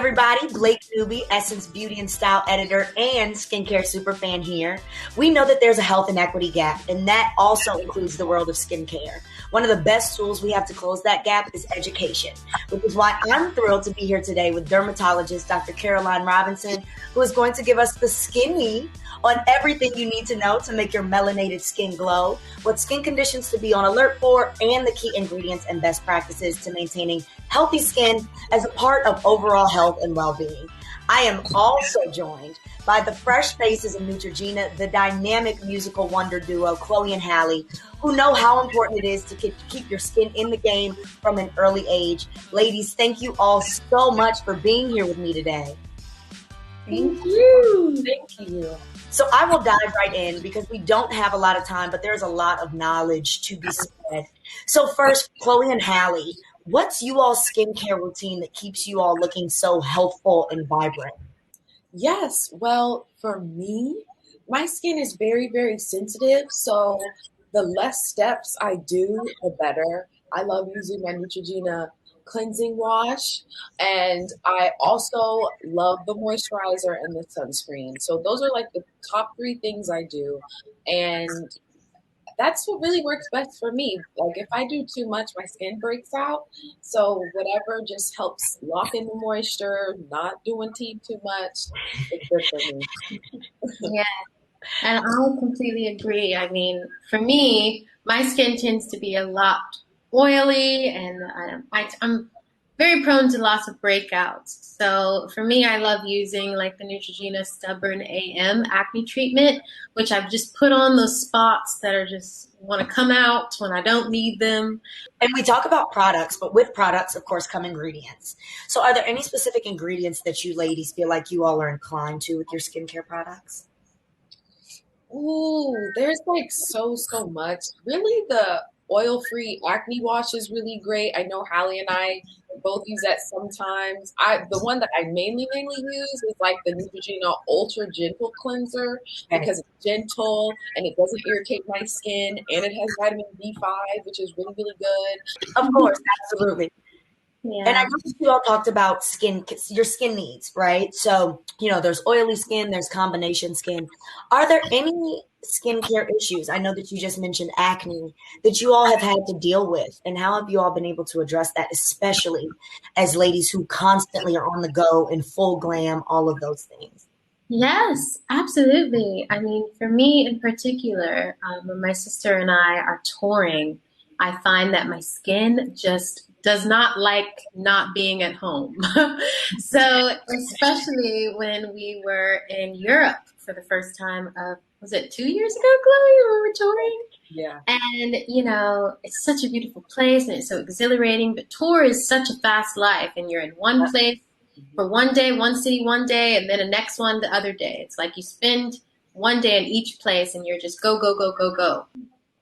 everybody. Blake Newby, Essence Beauty and Style Editor and Skincare Superfan here. We know that there's a health inequity gap, and that also includes the world of skincare. One of the best tools we have to close that gap is education, which is why I'm thrilled to be here today with dermatologist Dr. Caroline Robinson, who is going to give us the skinny on everything you need to know to make your melanated skin glow, what skin conditions to be on alert for, and the key ingredients and best practices to maintaining healthy skin as a part of overall health and well-being. I am also joined by the fresh faces of Neutrogena, the dynamic musical wonder duo, Chloe and Halle, who know how important it is to keep your skin in the game from an early age. Ladies, thank you all so much for being here with me today. Thank you. Thank you. So I will dive right in because we don't have a lot of time, but there's a lot of knowledge to be spread. So first, Chloe and Halle, what's you all's skincare routine that keeps you all looking so healthful and vibrant? Yes. Well, for me, my skin is very, very sensitive. So the less steps I do, the better. I love using my Neutrogena cleansing wash, and I also love the moisturizer and the sunscreen. So those are like the top three things I do, and that's what really works best for me. Like if I do too much, my skin breaks out. So whatever just helps lock in the moisture, not doing tea too much, it's good for me. Yeah, and I completely agree. I mean, for me, my skin tends to be a lot oily, and I'm very prone to lots of breakouts. So for me, I love using like the Neutrogena Stubborn AM acne treatment, which I've just put on those spots that are just want to come out when I don't need them. And we talk about products, but with products, of course, come ingredients. So are there any specific ingredients that you ladies feel like you all are inclined to with your skincare products? Ooh, there's like so much. Really, the oil-free acne wash is really great. I know Halle and I both use that sometimes. The one that I mainly use is like the Neutrogena Ultra Gentle Cleanser because it's gentle and it doesn't irritate my skin, and it has vitamin B5, which is really, really good. Of course, absolutely. Yeah. And I know that you all talked about your skin needs, right? So, there's oily skin, there's combination skin. Are there any skincare issues? I know that you just mentioned acne that you all have had to deal with. And how have you all been able to address that, especially as ladies who constantly are on the go in full glam, all of those things? Yes, absolutely. I mean, for me in particular, when my sister and I are touring, I find that my skin just does not like not being at home. So especially when we were in Europe for the first time was it 2 years ago, Chloe, when we were touring? Yeah. And, it's such a beautiful place and it's so exhilarating, but tour is such a fast life and you're in one place for one day, one city one day, and then the next one the other day. It's like you spend one day in each place and you're just go, go, go, go, go.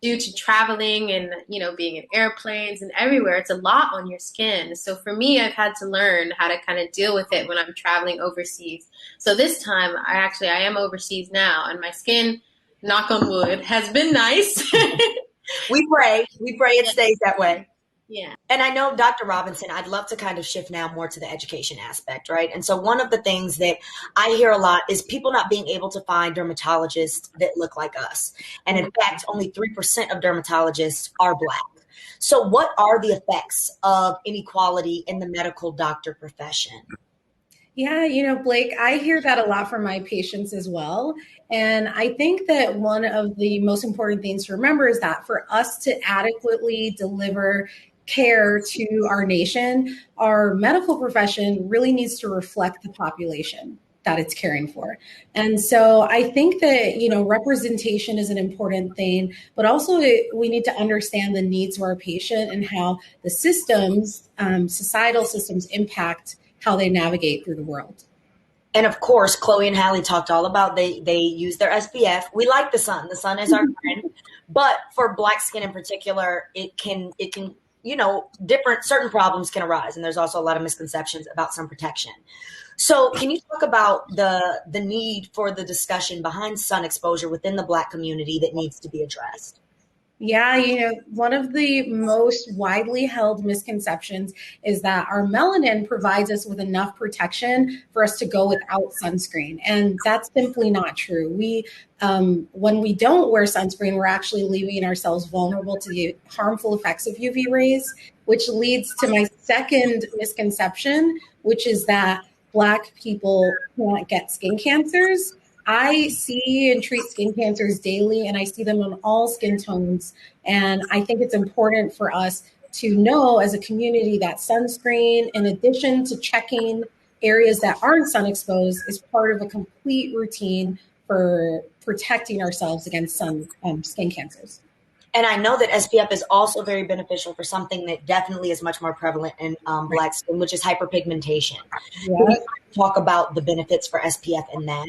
Due to traveling and, being in airplanes and everywhere, it's a lot on your skin. So for me, I've had to learn how to kind of deal with it when I'm traveling overseas. So this time, I am overseas now, and my skin, knock on wood, has been nice. We pray it stays that way. Yeah. And I know, Dr. Robinson, I'd love to kind of shift now more to the education aspect, right? And so one of the things that I hear a lot is people not being able to find dermatologists that look like us. And in fact, only 3% of dermatologists are Black. So what are the effects of inequality in the medical doctor profession? Yeah, Blake, I hear that a lot from my patients as well. And I think that one of the most important things to remember is that for us to adequately deliver care to our nation, our medical profession really needs to reflect the population that it's caring for. And so I think that, representation is an important thing, but also we need to understand the needs of our patient and how the systems, societal systems impact how they navigate through the world. And of course, Chloe and Halle talked all about they use their SPF. We like the sun. The sun is our friend. But for Black skin in particular, it can certain problems can arise. And there's also a lot of misconceptions about sun protection. So can you talk about the need for the discussion behind sun exposure within the Black community that needs to be addressed? Yeah, one of the most widely held misconceptions is that our melanin provides us with enough protection for us to go without sunscreen. And that's simply not true. When we don't wear sunscreen, we're actually leaving ourselves vulnerable to the harmful effects of UV rays, which leads to my second misconception, which is that Black people can't get skin cancers. I see and treat skin cancers daily, and I see them on all skin tones. And I think it's important for us to know as a community that sunscreen, in addition to checking areas that aren't sun exposed, is part of a complete routine for protecting ourselves against skin cancers. And I know that SPF is also very beneficial for something that definitely is much more prevalent in Black skin, which is hyperpigmentation. Yeah. Can you talk about the benefits for SPF in that?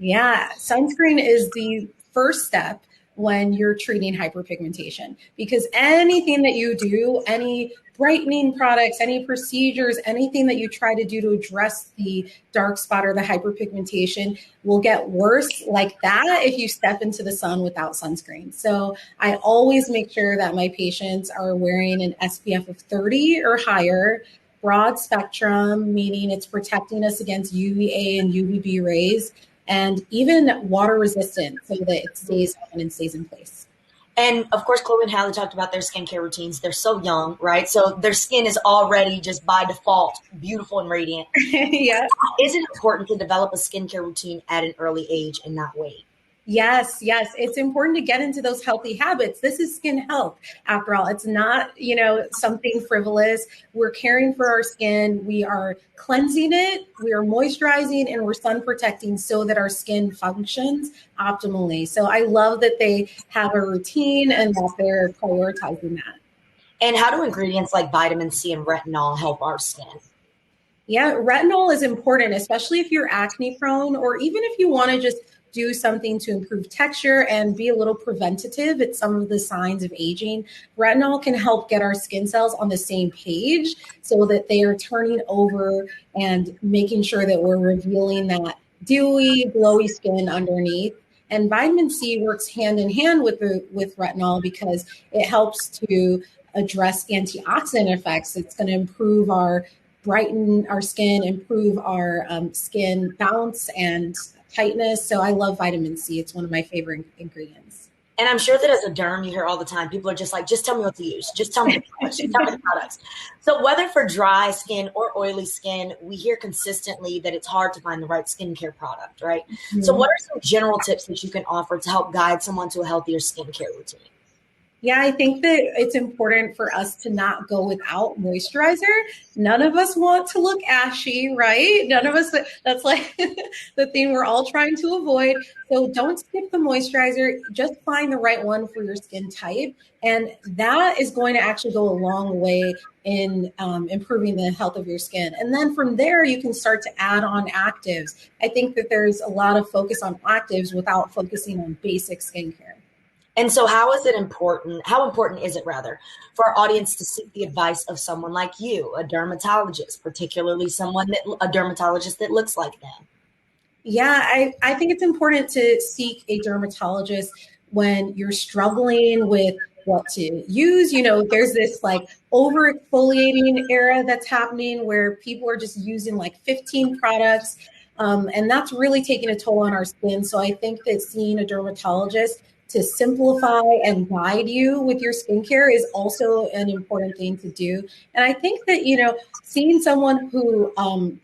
Yeah, sunscreen is the first step when you're treating hyperpigmentation, because anything that you do, any brightening products, any procedures, anything that you try to do to address the dark spot or the hyperpigmentation will get worse like that if you step into the sun without sunscreen. So I always make sure that my patients are wearing an SPF of 30 or higher, broad spectrum, meaning it's protecting us against UVA and UVB rays, and even water resistant so that it stays on and stays in place. And of course, Chloe and Halle talked about their skincare routines. They're so young, right? So their skin is already just by default beautiful and radiant. Yeah. Is it important to develop a skincare routine at an early age and not wait? Yes. It's important to get into those healthy habits. This is skin health. After all, it's not, something frivolous. We're caring for our skin. We are cleansing it. We are moisturizing and we're sun protecting so that our skin functions optimally. So I love that they have a routine and that they're prioritizing that. And how do ingredients like vitamin C and retinol help our skin? Yeah, retinol is important, especially if you're acne prone or even if you want to just do something to improve texture and be a little preventative at some of the signs of aging. Retinol can help get our skin cells on the same page so that they are turning over and making sure that we're revealing that dewy, glowy skin underneath. And vitamin C works hand in hand with retinol because it helps to address antioxidant effects. It's going to brighten our skin, improve our skin bounce and tightness. So I love vitamin C. It's one of my favorite ingredients. And I'm sure that as a derm, you hear all the time, people are just like, just tell me what to use. Just tell me the products. Just tell me the products. So whether for dry skin or oily skin, we hear consistently that it's hard to find the right skincare product, right? Mm-hmm. So what are some general tips that you can offer to help guide someone to a healthier skincare routine? Yeah, I think that it's important for us to not go without moisturizer. None of us want to look ashy, right? None of us, that's like the thing we're all trying to avoid. So don't skip the moisturizer. Just find the right one for your skin type. And that is going to actually go a long way in improving the health of your skin. And then from there, you can start to add on actives. I think that there's a lot of focus on actives without focusing on basic skincare. And so how important is it for our audience to seek the advice of someone like you, a dermatologist, particularly a dermatologist that looks like them? Yeah, I think it's important to seek a dermatologist when you're struggling with what to use. There's this like over exfoliating era that's happening where people are just using like 15 products. And that's really taking a toll on our skin. So I think that seeing a dermatologist to simplify and guide you with your skincare is also an important thing to do. And I think that, seeing someone who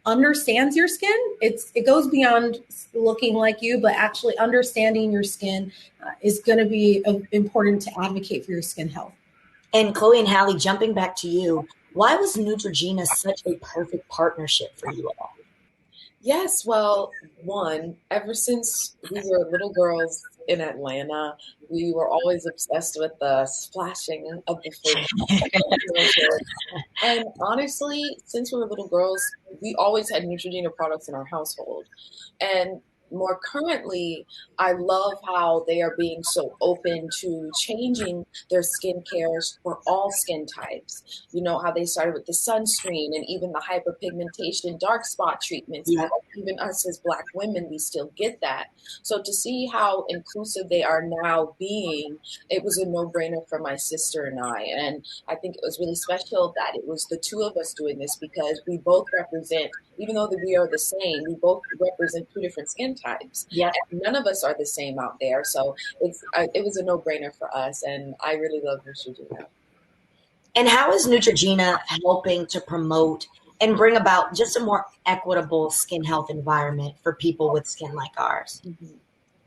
understands your skin, it goes beyond looking like you, but actually understanding your skin is going to be important to advocate for your skin health. And Chloe and Halle, jumping back to you, why was Neutrogena such a perfect partnership for you all? Yes, well, one, ever since we were little girls in Atlanta, we were always obsessed with the splashing of the face. And honestly, since we were little girls, we always had Neutrogena products in our household. And more currently, I love how they are being so open to changing their skin cares for all skin types. You know, how they started with the sunscreen and even the hyperpigmentation dark spot treatments, Yeah. because even us as Black women, we still get that. So to see how inclusive they are now being, it was a no-brainer for my sister and I. And I think it was really special that it was the two of us doing this, because we both represent, even though that we are the same, we both represent two different skin types. Yeah. And none of us are the same out there. So it was a no-brainer for us. And I really love Neutrogena. And how is Neutrogena helping to promote and bring about just a more equitable skin health environment for people with skin like ours? Mm-hmm.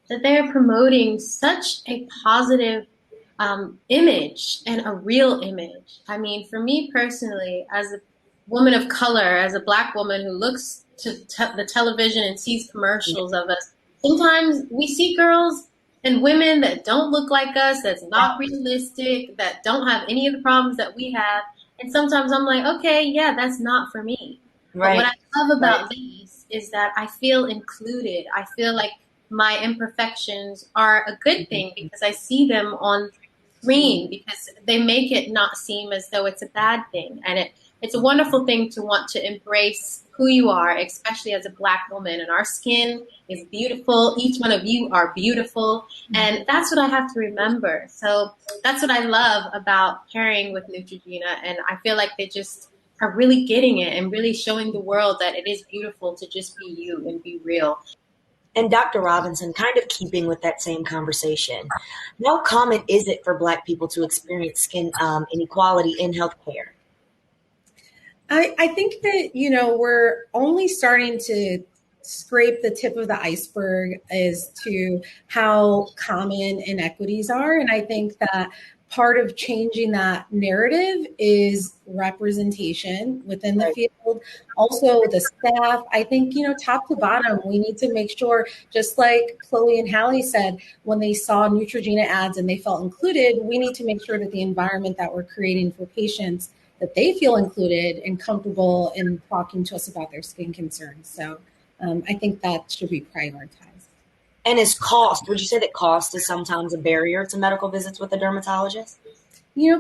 That they are promoting such a positive image and a real image. I mean, for me personally, as a woman of color, as a Black woman who looks to the television and sees commercials of us, sometimes we see girls and women that don't look like us, that's not realistic, that don't have any of the problems that we have. And sometimes I'm like, okay, yeah, that's not for me. But what Right. I love about these is that I feel included. I feel like my imperfections are a good thing because I see them on screen, because they make it not seem as though it's a bad thing. And it's a wonderful thing to want to embrace who you are, especially as a Black woman. And our skin is beautiful. Each one of you are beautiful. And that's what I have to remember. So that's what I love about pairing with Neutrogena. And I feel like they just are really getting it and really showing the world that it is beautiful to just be you and be real. And Dr. Robinson, kind of keeping with that same conversation, how common is it for Black people to experience skin inequality in healthcare? I think that, we're only starting to scrape the tip of the iceberg as to how common inequities are. And I think that part of changing that narrative is representation within the field. Also, the staff. I think, top to bottom, we need to make sure, just like Chloe and Halle said, when they saw Neutrogena ads and they felt included, we need to make sure that the environment that we're creating for patients, that they feel included and comfortable in talking to us about their skin concerns. So I think that should be prioritized. And is cost, would you say that cost is sometimes a barrier to medical visits with a dermatologist?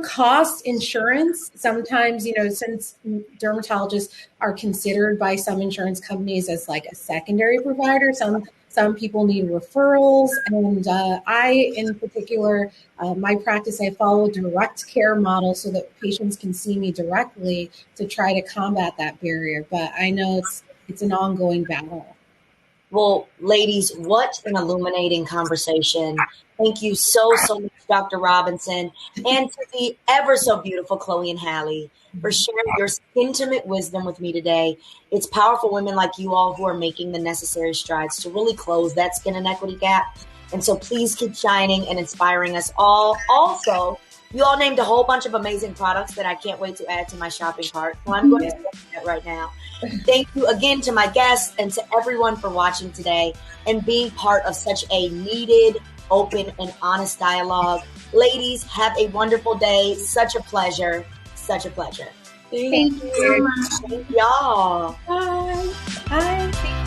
Cost, insurance, sometimes, since dermatologists are considered by some insurance companies as like a secondary provider, some people need referrals. And I, in particular, my practice, I follow a direct care model so that patients can see me directly to try to combat that barrier. But I know it's an ongoing battle. Well, ladies, what an illuminating conversation. Thank you so much, Dr. Robinson, and to the ever so beautiful Chloe and Halle for sharing your intimate wisdom with me today. It's powerful women like you all who are making the necessary strides to really close that skin inequity gap. And so please keep shining and inspiring us all. Also, you all named a whole bunch of amazing products that I can't wait to add to my shopping cart. So I'm going to do that right now. Thank you again to my guests and to everyone for watching today and being part of such a needed, open, and honest dialogue. Ladies, have a wonderful day. Such a pleasure. Such a pleasure. Thank you so much. Thank y'all. Bye. Bye.